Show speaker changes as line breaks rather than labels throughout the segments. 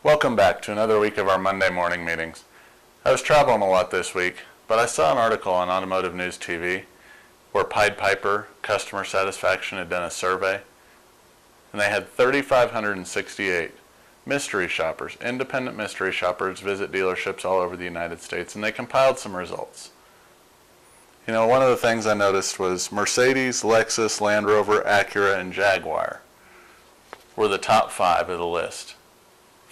Welcome back to another week of our Monday morning meetings. I was traveling a lot this week, but I saw an article on Automotive News TV where Pied Piper Customer Satisfaction had done a survey, and they had 3,568 mystery shoppers, independent mystery shoppers, visit dealerships all over the United States, and they compiled some results. You know, one of the things I noticed was Mercedes, Lexus, Land Rover, Acura, and Jaguar were the top 5 of the list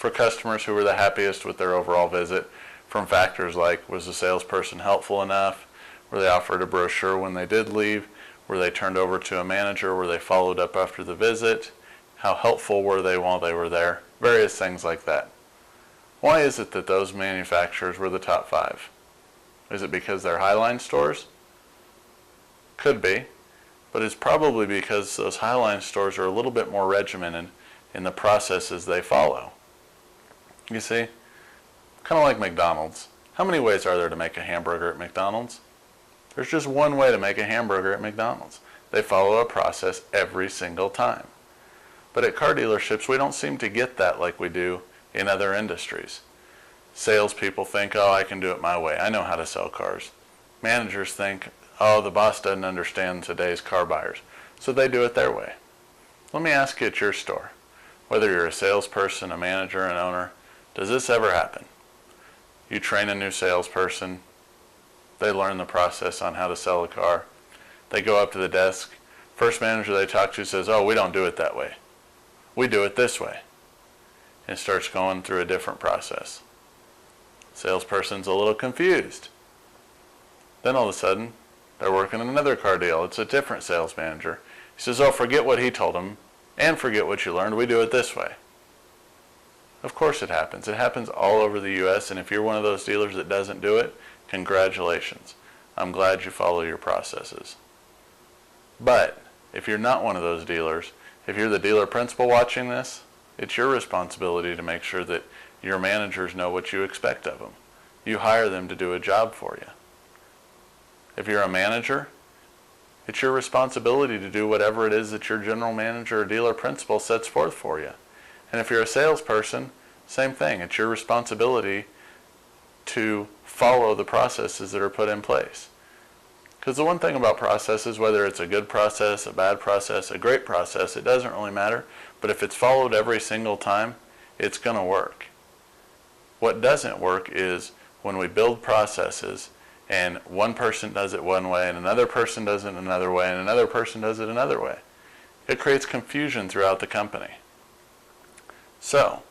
for customers who were the happiest with their overall visit, from factors like, was the salesperson helpful enough, were they offered a brochure when they did leave, were they turned over to a manager, were they followed up after the visit, how helpful were they while they were there, various things like that. Why is it that those manufacturers were the top 5? Is it because they're Highline stores? Could be, but it's probably because those Highline stores are a little bit more regimented in the processes they follow. You see, kind of like McDonald's. How many ways are there to make a hamburger at McDonald's? There's just one way to make a hamburger at McDonald's. They follow a process every single time. But at car dealerships, we don't seem to get that like we do in other industries. Salespeople think, oh, I can do it my way. I know how to sell cars. Managers think, oh, the boss doesn't understand today's car buyers, so they do it their way. Let me ask you at your store, whether you're a salesperson, a manager, an owner, does this ever happen? You train a new salesperson, they learn the process on how to sell a car, they go up to the desk, first manager they talk to says, oh, we don't do it that way. We do it this way. And it starts going through a different process. Salesperson's a little confused. Then all of a sudden, they're working on another car deal. It's a different sales manager. He says, oh, forget what he told them and forget what you learned. We do it this way. Of course it happens. It happens all over the U.S., and if you're one of those dealers that doesn't do it, congratulations. I'm glad you follow your processes. But if you're not one of those dealers, if you're the dealer principal watching this, it's your responsibility to make sure that your managers know what you expect of them. You hire them to do a job for you. If you're a manager, it's your responsibility to do whatever it is that your general manager or dealer principal sets forth for you. And if you're a salesperson, same thing. It's your responsibility to follow the processes that are put in place. Because the one thing about processes, whether it's a good process, a bad process, a great process, it doesn't really matter. But if it's followed every single time, it's going to work. What doesn't work is when we build processes and one person does it one way and another person does it another way and another person does it another way. It creates confusion throughout the company. So,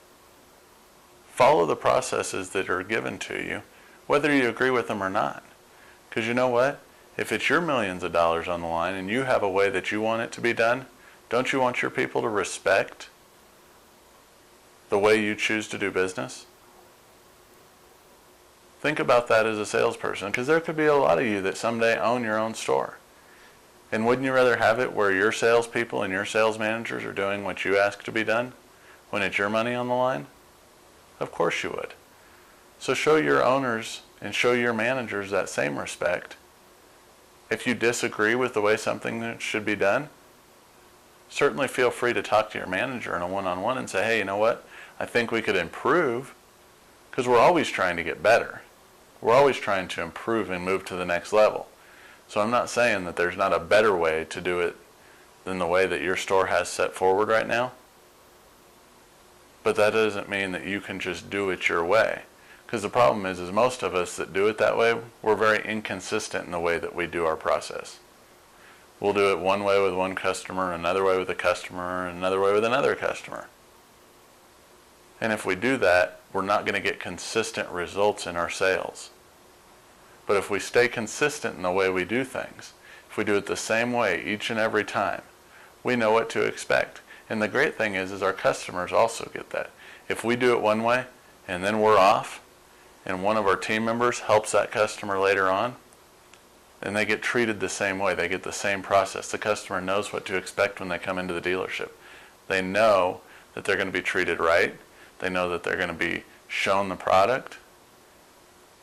follow the processes that are given to you, whether you agree with them or not. Because you know what? If it's your millions of dollars on the line and you have a way that you want it to be done, don't you want your people to respect the way you choose to do business? Think about that as a salesperson, because there could be a lot of you that someday own your own store. And wouldn't you rather have it where your salespeople and your sales managers are doing what you ask to be done when it's your money on the line? Of course you would. So show your owners and show your managers that same respect. If you disagree with the way something should be done, certainly feel free to talk to your manager in a one-on-one and say, hey, you know what? I think we could improve, because we're always trying to get better. We're always trying to improve and move to the next level. So I'm not saying that there's not a better way to do it than the way that your store has set forward right now. But that doesn't mean that you can just do it your way. Because the problem is most of us that do it that way, we're very inconsistent in the way that we do our process. We'll do it one way with one customer, another way with a customer, and another way with another customer. And if we do that, we're not going to get consistent results in our sales. But if we stay consistent in the way we do things, if we do it the same way each and every time, we know what to expect. And the great thing is our customers also get that. If we do it one way and then we're off, and one of our team members helps that customer later on, then they get treated the same way. They get the same process. The customer knows what to expect when they come into the dealership. They know that they're going to be treated right. They know that they're going to be shown the product.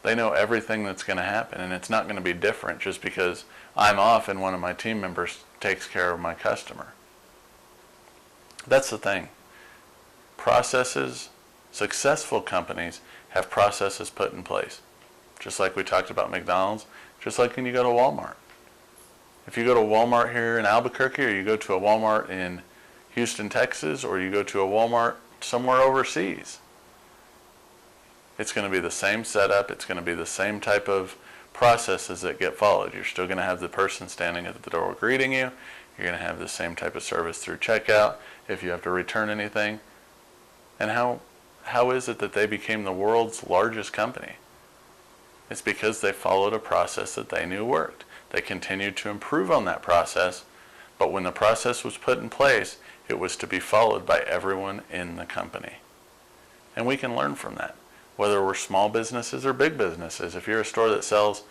They know everything that's going to happen, and it's not going to be different just because I'm off and one of my team members takes care of my customer. That's the thing. Processes, Successful companies have processes put in place. Just like we talked about McDonald's, just like when you go to Walmart. If you go to Walmart here in Albuquerque, or you go to a Walmart in Houston, Texas, or you go to a Walmart somewhere overseas, it's going to be the same setup. It's going to be the same type of processes that get followed. You're still going to have the person standing at the door greeting you. You're going to have the same type of service through checkout if you have to return anything. And how is it that they became the world's largest company? It's because they followed a process that they knew worked. They continued to improve on that process, but when the process was put in place, it was to be followed by everyone in the company. And we can learn from that, whether we're small businesses or big businesses. If you're a store that sells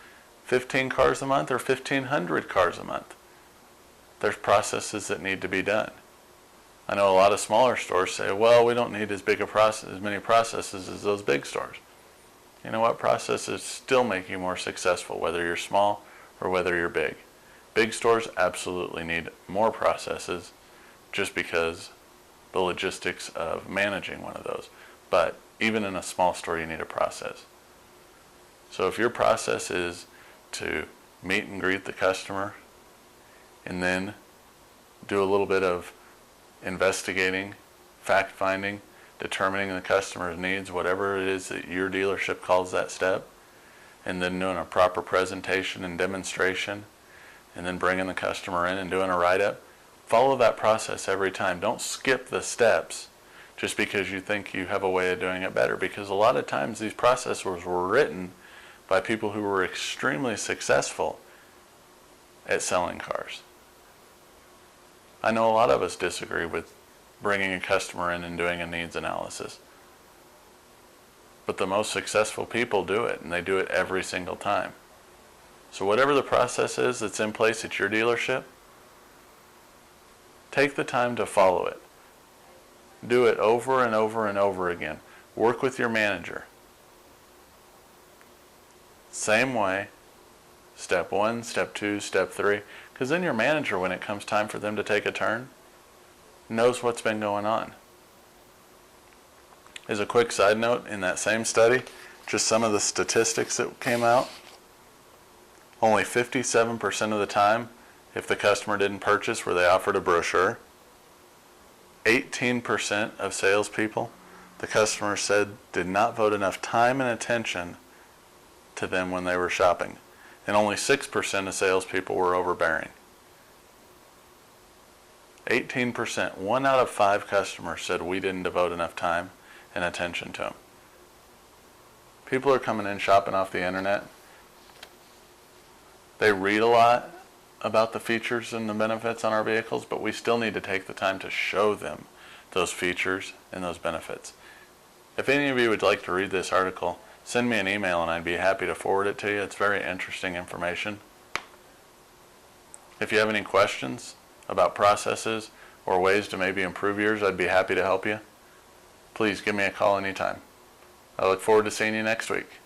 15 cars a month or 1,500 cars a month, there's processes that need to be done. I know a lot of smaller stores say, well, we don't need as many processes as those big stores. You know what? Processes still make you more successful, whether you're small or whether you're big. Big stores absolutely need more processes just because the logistics of managing one of those. But even in a small store, you need a process. So if your process is to meet and greet the customer and then do a little bit of investigating, fact-finding, determining the customer's needs, whatever it is that your dealership calls that step, and then doing a proper presentation and demonstration, and then bringing the customer in and doing a write-up, follow that process every time. Don't skip the steps just because you think you have a way of doing it better, because a lot of times these processes were written by people who were extremely successful at selling cars. I know a lot of us disagree with bringing a customer in and doing a needs analysis. But the most successful people do it, and they do it every single time. So whatever the process is that's in place at your dealership, take the time to follow it. Do it over and over and over again. Work with your manager. Same way, step 1, step 2, step 3, because then your manager, when it comes time for them to take a turn, knows what's been going on. As a quick side note, in that same study, just some of the statistics that came out, only 57% of the time, if the customer didn't purchase, were they offered a brochure. 18% of salespeople, the customer said, did not vote enough time and attention to them when they were shopping. And only 6% of salespeople were overbearing. 18%, 1 out of 5 customers said we didn't devote enough time and attention to them. People are coming in shopping off the internet. They read a lot about the features and the benefits on our vehicles, but we still need to take the time to show them those features and those benefits. If any of you would like to read this article, send me an email and I'd be happy to forward it to you. It's very interesting information. If you have any questions about processes or ways to maybe improve yours, I'd be happy to help you. Please give me a call anytime. I look forward to seeing you next week.